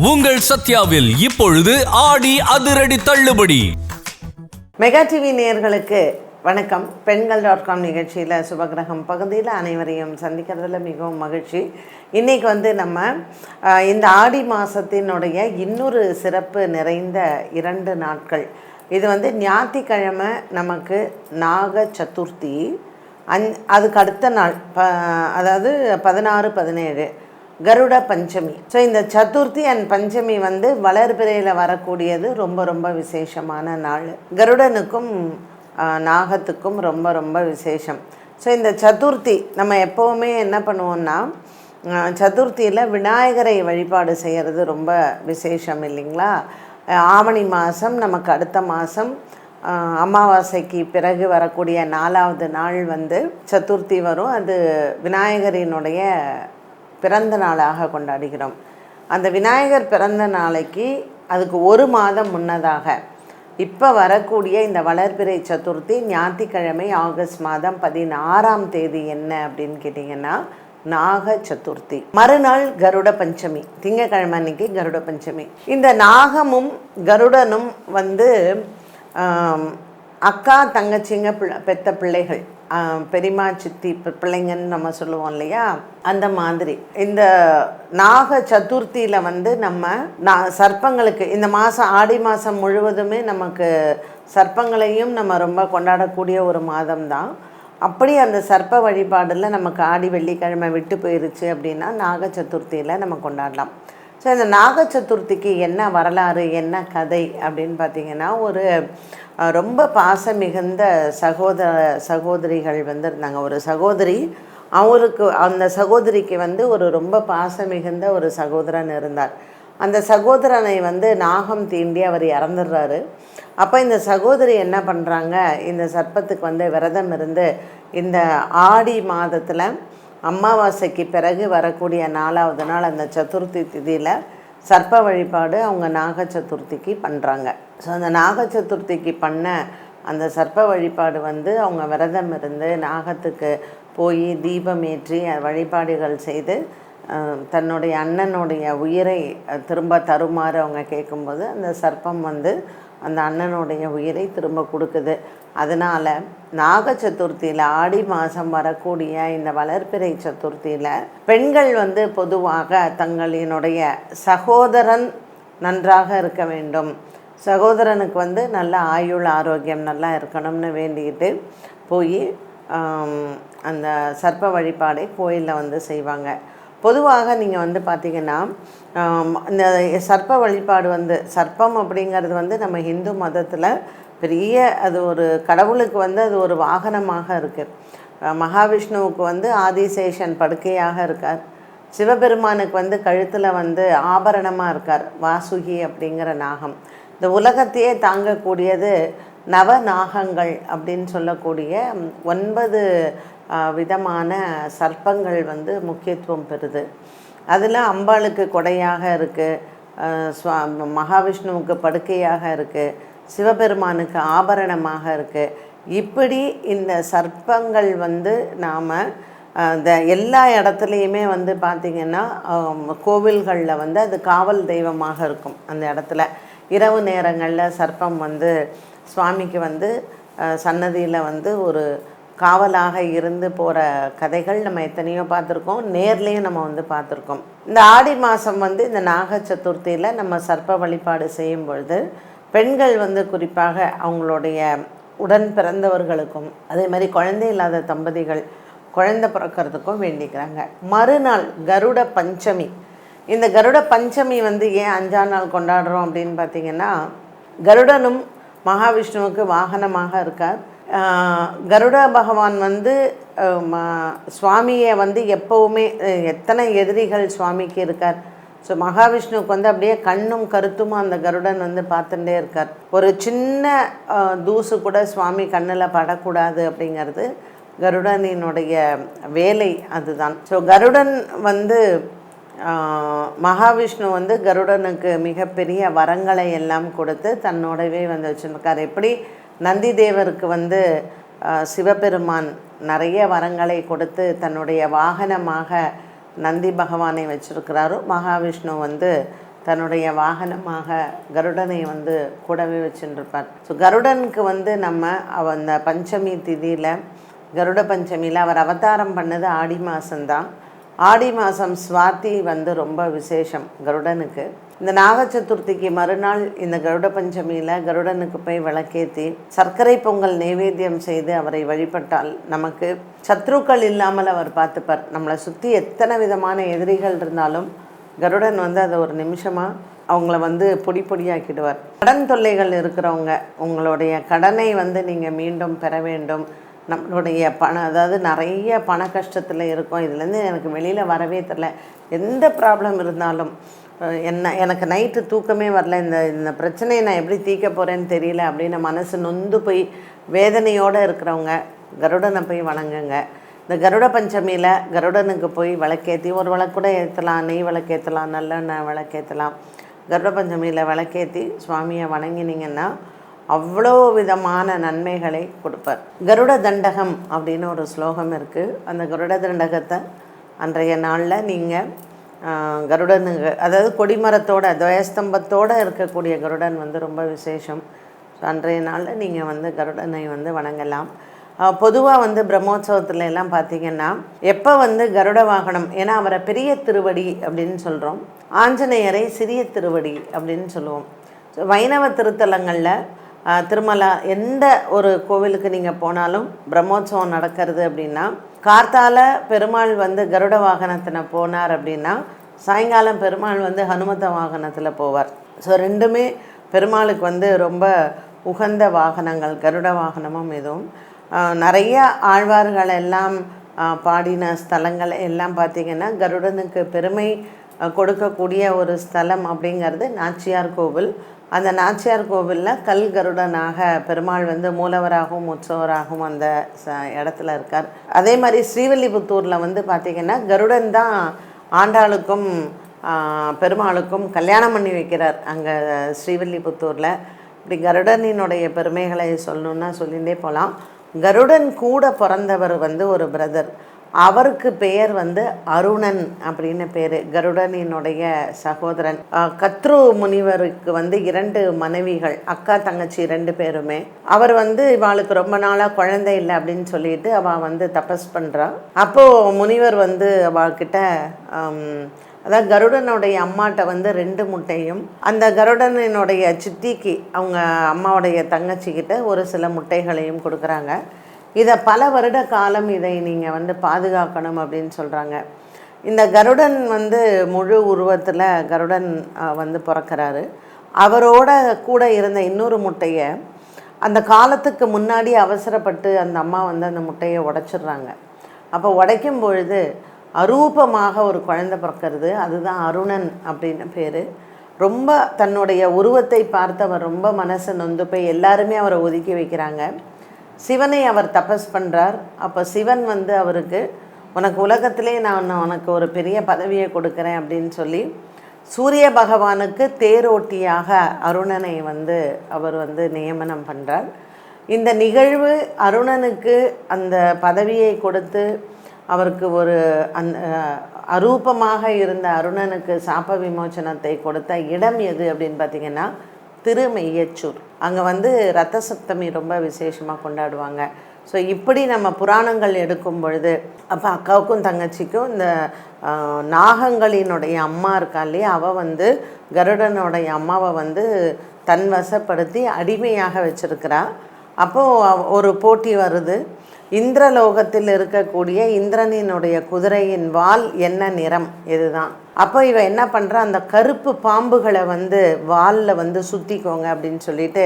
உங்கள் சத்யாவில் இப்பொழுது ஆடி அதிரடி தள்ளுபடி. மெகா டிவி நேயர்களுக்கு வணக்கம். பெண்கள்.com நிகழ்ச்சியில் சுபகிரகம் பகுதியில் அனைவரையும் சந்திக்கிறதுல மிகவும் மகிழ்ச்சி. இன்றைக்கி நம்ம இந்த ஆடி மாதத்தினுடைய இன்னொரு சிறப்பு நிறைந்த 2 நாட்கள். இது ஞாயிற்றுக்கிழமை நமக்கு நாக சதுர்த்தி, அதுக்கு அடுத்த நாள் அதாவது 16, 17 கருட பஞ்சமி. ஸோ இந்த சதுர்த்தி அண்ட் பஞ்சமி வளர்பிறையில் வரக்கூடியது ரொம்ப ரொம்ப விசேஷமான நாள். கருடனுக்கும் நாகத்துக்கும் ரொம்ப ரொம்ப விசேஷம். ஸோ இந்த சதுர்த்தி நம்ம எப்போவுமே என்ன பண்ணுவோம்னா, சதுர்த்தியில் விநாயகரை வழிபாடு செய்கிறது ரொம்ப விசேஷம் இல்லைங்களா? ஆவணி மாதம் நமக்கு அடுத்த மாதம் அமாவாசைக்கு பிறகு வரக்கூடிய 4வது நாள் சதுர்த்தி வரும். அது விநாயகரினுடைய பிறந்த நாளாக கொண்டாடுகிறோம். அந்த விநாயகர் பிறந்த நாளைக்கு அதுக்கு 1 மாதம் முன்னதாக இப்போ வரக்கூடிய இந்த வளர்பிறை சதுர்த்தி ஞாயிற்றுக்கிழமை ஆகஸ்ட் மாதம் 16ஆம் தேதி என்ன அப்படின்னு கேட்டிங்கன்னா நாக சதுர்த்தி. மறுநாள் கருட பஞ்சமி, திங்கக்கிழமை அன்னைக்கு கருட பஞ்சமி. இந்த நாகமும் கருடனும் அக்கா தங்கச்சிங்க பெத்த பிள்ளைகள், பெரியம்மா சித்தி பிள்ளைங்கன்னு நம்ம சொல்லுவோம் இல்லையா? அந்த மாதிரி இந்த நாக சதுர்த்தியில் நம்ம சர்ப்பங்களுக்கு இந்த மாதம் ஆடி மாதம் முழுவதுமே நமக்கு சர்ப்பங்களையும் நம்ம ரொம்ப கொண்டாடக்கூடிய ஒரு மாதம்தான். அப்படி அந்த சர்ப்ப வழிபாடில் நமக்கு ஆடி வெள்ளிக்கிழமை விட்டு போயிருச்சு அப்படின்னா நாக சதுர்த்தியில் நம்ம கொண்டாடலாம். ஸோ இந்த நாக சதுர்த்திக்கு என்ன வரலாறு, என்ன கதை அப்படின்னு பார்த்திங்கன்னா, ஒரு ரொம்ப பாசம் மிகுந்த சகோதரிகள் இருந்தாங்க. ஒரு சகோதரி, அவருக்கு அந்த சகோதரிக்கு ஒரு ரொம்ப பாசம் மிகுந்த ஒரு சகோதரன் இருந்தார். அந்த சகோதரனை நாகம் தீண்டி அவர் இறந்துடுறாரு. அப்போ இந்த சகோதரி என்ன பண்ணுறாங்க, இந்த சர்ப்பத்துக்கு விரதம் இருந்து இந்த ஆடி மாதத்தில் அமாவாசைக்கு பிறகு வரக்கூடிய 4வது நாள் அந்த சதுர்த்தி திதியில் சர்ப்ப வழிபாடு அவங்க நாக சதுர்த்திக்கு பண்ணுறாங்க. ஸோ அந்த நாக சதுர்த்திக்கு பண்ண அந்த சர்ப்ப வழிபாடு அவங்க விரதம் இருந்து நாகத்துக்கு போய் தீபம் ஏற்றி வழிபாடுகள் செய்து தன்னுடைய அண்ணனுடைய உயிரை திரும்ப தருமாறு அவங்க கேட்கும்போது அந்த சர்ப்பம் அந்த அண்ணனுடைய உயிரை திரும்ப கொடுக்குது. அதனால் நாக சதுர்த்தியில் ஆடி மாதம் வரக்கூடிய இந்த வளர்பிறை சதுர்த்தியில் பெண்கள் பொதுவாக தங்களினுடைய சகோதரன் நன்றாக இருக்க வேண்டும், சகோதரனுக்கு நல்ல ஆயுள் ஆரோக்கியம் நல்லா இருக்கணும்னு வேண்டிக்கிட்டு போய் அந்த சர்ப்ப வழிபாடை கோயிலில் செய்வாங்க. பொதுவாக நீங்கள் பார்த்திங்கன்னா இந்த சர்ப்ப வழிபாடு சர்ப்பம் அப்படிங்கிறது நம்ம இந்து மதத்தில் பெரிய அது ஒரு கடவுளுக்கு அது ஒரு வாகனமாக இருக்குது. மகாவிஷ்ணுவுக்கு ஆதிசேஷன் படுக்கையாக இருக்கார். சிவபெருமானுக்கு கழுத்தில் ஆபரணமாக இருக்கார் வாசுகி அப்படிங்கிற நாகம். இந்த உலகத்தையே தாங்கக்கூடியது நவநாகங்கள் அப்படின்னு சொல்லக்கூடிய 9 விதமான சர்ப்பங்கள் முக்கியத்துவம் பெறுது. அதில் அம்பாளுக்கு கொடையாக இருக்குது, மகாவிஷ்ணுவுக்கு படுக்கையாக இருக்குது, சிவபெருமானுக்கு ஆபரணமாக இருக்குது. இப்படி இந்த சர்ப்பங்கள் நாம் இந்த எல்லா இடத்துலையுமே பார்த்திங்கன்னா கோவில்களில் அது காவல் தெய்வமாக இருக்கும். அந்த இடத்துல இரவு நேரங்களில் சர்ப்பம் சுவாமிக்கு சன்னதியில் ஒரு காவலாக இருந்து போகிற கதைகள் நம்ம எத்தனையோ பார்த்துருக்கோம், நேர்லேயும் நம்ம பார்த்துருக்கோம். இந்த ஆடி மாதம் இந்த நாக சதுர்த்தியில் நம்ம சர்ப்ப வழிபாடு செய்யும் பொழுது பெண்கள் குறிப்பாக அவங்களுடைய உடன் பிறந்தவர்களுக்கும் அதே மாதிரி குழந்தை இல்லாத தம்பதிகள் குழந்தை பிறக்கிறதுக்கும் வேண்டிக்கிறாங்க. மறுநாள் கருட பஞ்சமி. இந்த கருட பஞ்சமி ஏன் 5ஆம் நாள் கொண்டாடுறோம் அப்படின்னு பார்த்திங்கன்னா, கருடனும் மகாவிஷ்ணுவுக்கு வாகனமாக இருக்கார். கருட பகவான் சுவாமியை எப்போவுமே எத்தனை எதிரிகள் சுவாமிக்கு இருக்கார். ஸோ மகாவிஷ்ணுவுக்கு அப்படியே கண்ணும் கருத்துமாக அந்த கருடன் பார்த்துட்டே இருக்கார். ஒரு சின்ன தூசு கூட சுவாமி கண்ணில் படக்கூடாது அப்படிங்கிறது கருடனினுடைய வேலை அதுதான். ஸோ கருடன் மகாவிஷ்ணு கருடனுக்கு மிகப்பெரிய வரங்களை எல்லாம் கொடுத்து தன்னோடவே வச்சுருக்கார். எப்படி நந்தி தேவருக்கு சிவபெருமான் நிறைய வரங்களை கொடுத்து தன்னுடைய வாகனமாக நந்தி பகவானை வச்சிருக்கிறாரோ, மகாவிஷ்ணு தன்னுடைய வாகனமாக கருடனை வந்து கூடவே வச்சுருப்பார். ஸோ கருடனுக்கு வந்து நம்ம அந்த பஞ்சமி திதியில், கருட பஞ்சமியில் அவர் அவதாரம் பண்ணது ஆடி மாதம்தான். ஆடி மாதம் சுவாதி வந்து ரொம்ப விசேஷம் கருடனுக்கு. இந்த நாக சதுர்த்திக்கு மறுநாள் இந்த கருட பஞ்சமியில் கருடனுக்கு போய் விளக்கேற்றி சர்க்கரை பொங்கல் நைவேத்தியம் செய்து அவரை வழிபட்டால் நமக்கு சத்ருக்கள் இல்லாமல் அவர் பார்த்துப்பார். நம்மளை சுற்றி எத்தனை விதமான எதிரிகள் இருந்தாலும் கருடன் வந்து அதை ஒரு நிமிஷமாக அவங்கள வந்து பொடி பொடியாக்கிடுவார். கடன் தொல்லைகள் இருக்கிறவங்க, உங்களுடைய கடனை வந்து நீங்கள் மீண்டும் பெற வேண்டும், நம்மளுடைய அதாவது நிறைய பண கஷ்டத்தில் இருக்கும், இதுலேருந்து எனக்கு வெளியில் வரவே தெரில, எந்த ப்ராப்ளம் இருந்தாலும் எனக்கு நைட்டு தூக்கமே வரல, இந்த பிரச்சனையை நான் எப்படி தீர்க்க போகிறேன்னு தெரியல அப்படின்னு மனசு நொந்து போய் வேதனையோடு இருக்கிறவங்க கருடனை போய் வணங்குங்க. இந்த கருட பஞ்சமியில் கருடனுக்கு போய் விளக்கேற்றி, ஒரு விளக்கு கூட ஏற்றலாம், நெய் விளக்கேற்றலாம், நல்லெண்ணெய் விளக்கேற்றலாம். கருட பஞ்சமியில் விளக்கேற்றி சுவாமியை வணங்கினீங்கன்னா அவ்வளோ விதமான நன்மைகளை கொடுப்பார். கருட தண்டகம் அப்படின்னு ஒரு ஸ்லோகம் இருக்குது. அந்த கருட தண்டகத்தை அன்றைய நாளில் நீங்கள் கருடனுக்கு, அதாவது கொடிமரத்தோட துவயஸ்தம்பத்தோடு இருக்கக்கூடிய கருடன் வந்து ரொம்ப விசேஷம். ஸோ அன்றைய நாளில் நீங்கள் வந்து கருடனை வந்து வணங்கலாம். பொதுவாக வந்து பிரம்மோற்சவத்துல எல்லாம் பார்த்திங்கன்னா எப்போ வந்து கருட வாகனம், ஏன்னா அவரை பெரிய திருவடி அப்படின்னு சொல்கிறோம், ஆஞ்சநேயரை சிறிய திருவடி அப்படின்னு சொல்லுவோம். ஸோ வைணவ திருத்தலங்களில் திருமலா எந்த ஒரு கோவிலுக்கு நீங்கள் போனாலும் பிரம்மோற்சவம் நடக்கிறது அப்படின்னா கார்த்தால பெருமாள் வந்து கருட வாகனத்தில் போனார் அப்படின்னா சாயங்காலம் பெருமாள் வந்து ஹனுமந்த வாகனத்தில் போவார். ஸோ ரெண்டுமே பெருமாளுக்கு வந்து ரொம்ப உகந்த வாகனங்கள், கருட வாகனமும் இதுவும். நிறைய ஆழ்வார்கள் எல்லாம் பாடின ஸ்தலங்கள் எல்லாம் பார்த்திங்கன்னா கருடனுக்கு பெருமை கொடுக்கக்கூடிய ஒரு ஸ்தலம் அப்படிங்கிறது நாச்சியார் கோவில். அந்த நாச்சியார் கோவிலில் கல் கருடனாக பெருமாள் வந்து மூலவராகவும் உற்சவராகவும் அந்த இடத்துல இருக்கார். அதே மாதிரி ஸ்ரீவில்லிபுத்தூரில் வந்து பார்த்திங்கன்னா கருடன் தான் ஆண்டாளுக்கும் பெருமாளுக்கும் கல்யாணம் பண்ணி வைக்கிறார் அங்கே ஸ்ரீவில்லிபுத்தூரில். இப்படி கருடனினுடைய பெருமைகளை சொல்லணுன்னா சொல்லிகிட்டே போகலாம். கருடன் கூட பிறந்தவர் வந்து ஒரு பிரதர், அவருக்கு பெயர் வந்து அருணன் அப்படின்னு பேர், கருடனினுடைய சகோதரன். கத்ரு முனிவருக்கு வந்து 2 மனைவிகள், அக்கா தங்கச்சி 2 பேருமே. அவர் வந்து இவாளுக்கு ரொம்ப நாளாக குழந்தை இல்லை அப்படின்னு சொல்லிட்டு அவள் வந்து தபஸ் பண்ணுறா. அப்போது முனிவர் வந்து அவள்கிட்ட அதாவது கருடனுடைய அம்மாட்ட வந்து 2 முட்டையும், அந்த கருடனினுடைய சித்திக்கு அவங்க அம்மாவுடைய தங்கச்சிக்கிட்ட ஒரு சில முட்டைகளையும் கொடுக்குறாங்க. இதை பல வருட காலம் இதை நீங்கள் வந்து பாதுகாக்கணும் அப்படின்னு சொல்கிறாங்க. இந்த கருடன் வந்து முழு உருவத்தில் கருடன் வந்து பிறக்கிறாரு. அவரோட கூட இருந்த இன்னொரு முட்டையை அந்த காலத்துக்கு முன்னாடி அவசரப்பட்டு அந்த அம்மா வந்து அந்த முட்டையை உடைச்சிடுறாங்க. அப்போ உடைக்கும் பொழுது அரூபமாக ஒரு குழந்தை பிறக்கிறது, அதுதான் அருணன் அப்படின்னு பேர். ரொம்ப தன்னுடைய உருவத்தை பார்த்து அவர் ரொம்ப மனசு நொந்து போய் எல்லாருமே அவரை ஒதுக்கி வைக்கிறாங்க. சிவனை அவர் தபஸ் பண்ணுறார். அப்போ சிவன் வந்து அவருக்கு, உனக்கு உலகத்திலே நான் உனக்கு ஒரு பெரிய பதவியை கொடுக்குறேன் அப்படின்னு சொல்லி சூரிய பகவானுக்கு தேரோட்டியாக அருணனை வந்து அவர் வந்து நியமனம் பண்ணுறார். இந்த நிகழ்வு அருணனுக்கு அந்த பதவியை கொடுத்து அவருக்கு ஒரு அந்த அரூபமாக இருந்த அருணனுக்கு சாப விமோச்சனத்தை கொடுத்த இடம் எது அப்படின்னு பார்த்திங்கன்னா திருமெய்யச்சூர். அங்கே வந்து ரத்த சப்தமி ரொம்ப விசேஷமாக கொண்டாடுவாங்க. ஸோ இப்படி நம்ம புராணங்கள் எடுக்கும் பொழுது அப்போ அக்காவுக்கும் தங்கச்சிக்கும் இந்த நாகங்களினுடைய அம்மா இருக்கா இல்லையா, அவள் வந்து கருடனுடைய அம்மாவை வந்து தன் வசப்படுத்தி அடிமையாக வச்சிருக்கிறா. அப்போது ஒரு போட்டி வருது. இந்திரலோகத்தில் இருக்கக்கூடிய இந்திரனினுடைய குதிரையின் வால் என்ன நிறம், இதுதான். அப்போ இவ என்ன பண்ணுறா, அந்த கருப்பு பாம்புகளை வந்து வாலில் வந்து சுற்றிக்கோங்க அப்படின்னு சொல்லிட்டு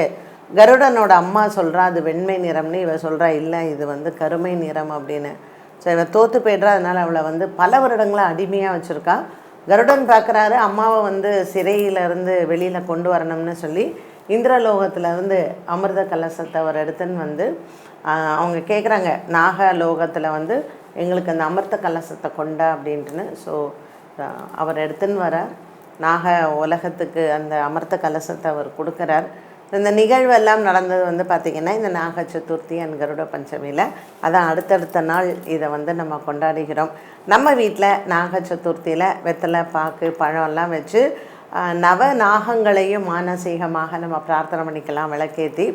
கருடனோட அம்மா சொல்கிறா அது வெண்மை நிறம்னு. இவ சொல்கிறா இல்லை இது வந்து கருமை நிறம் அப்படின்னு. ஸோ இவ தோற்று போய்ட்றா. அதனால் அவளை வந்து பல வருடங்களாக அடிமையாக வச்சுருக்கா. கருடன் பார்க்குறாரு அம்மாவை வந்து சிறையிலேருந்து வெளியில் கொண்டு வரணும்னு சொல்லி இந்திரலோகத்திலேருந்து அமிர்த கலசத்தை அவர் எடுத்துன்னு வந்து அவங்க கேட்குறாங்க, நாகலோகத்தில் வந்து எங்களுக்கு அந்த அமிர்த கலசத்தை கொண்டா அப்படின்ட்டுன்னு. ஸோ அவர் எடுத்துன்னு வர நாக உலகத்துக்கு அந்த அமிர்த கலசத்தை அவர் கொடுக்குறார். இந்த நிகழ்வெல்லாம் நடந்தது வந்து பார்த்திங்கன்னா இந்த நாக சதுர்த்தி அண்ட் கருட பஞ்சமியில். அதான் அடுத்தடுத்த நாள் இதை வந்து நம்ம கொண்டாடுகிறோம். நம்ம வீட்டில் நாக சதுர்த்தியில் வெத்தலை பாக்கு பழம்லாம் வச்சு நவ நாகங்களையும் மானசீகமாக நம்ம பிரார்த்தனை பண்ணிக்கலாம் விளக்கேற்றி.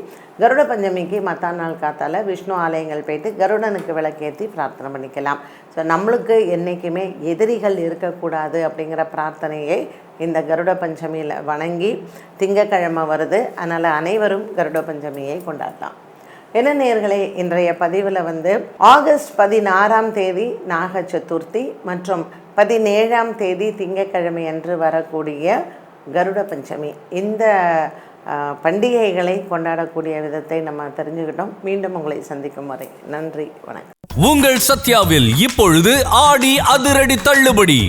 கருட பஞ்சமிக்கு மற்ற நாள் காத்தால விஷ்ணு ஆலயங்கள் போயிட்டு கருடனுக்கு விளக்கேற்றி பிரார்த்தனை பண்ணிக்கலாம். ஸோ நம்மளுக்கு என்றைக்குமே எதிரிகள் இருக்கக்கூடாது அப்படிங்கிற பிரார்த்தனையை இந்த கருட பஞ்சமியில் வணங்கி, திங்கக்கிழமை வருது, அதனால் அனைவரும் கருட பஞ்சமியை கொண்டாடலாம். என்ன நேயர்களே, இன்றைய பதிவில் ஆகஸ்ட் 16ஆம் தேதி நாக சதுர்த்தி மற்றும் 17ஆம் தேதி திங்கட்கிழமை அன்று வரக்கூடிய கருட பஞ்சமி, இந்த பண்டிகைகளை கொண்டாடக்கூடிய விதத்தை நம்ம தெரிஞ்சுக்கிட்டோம். மீண்டும் உங்களை சந்திக்கும் வரை நன்றி, வணக்கம். உங்கள் சத்யாவில் இப்பொழுது ஆடி அதிரடி தள்ளுபடி.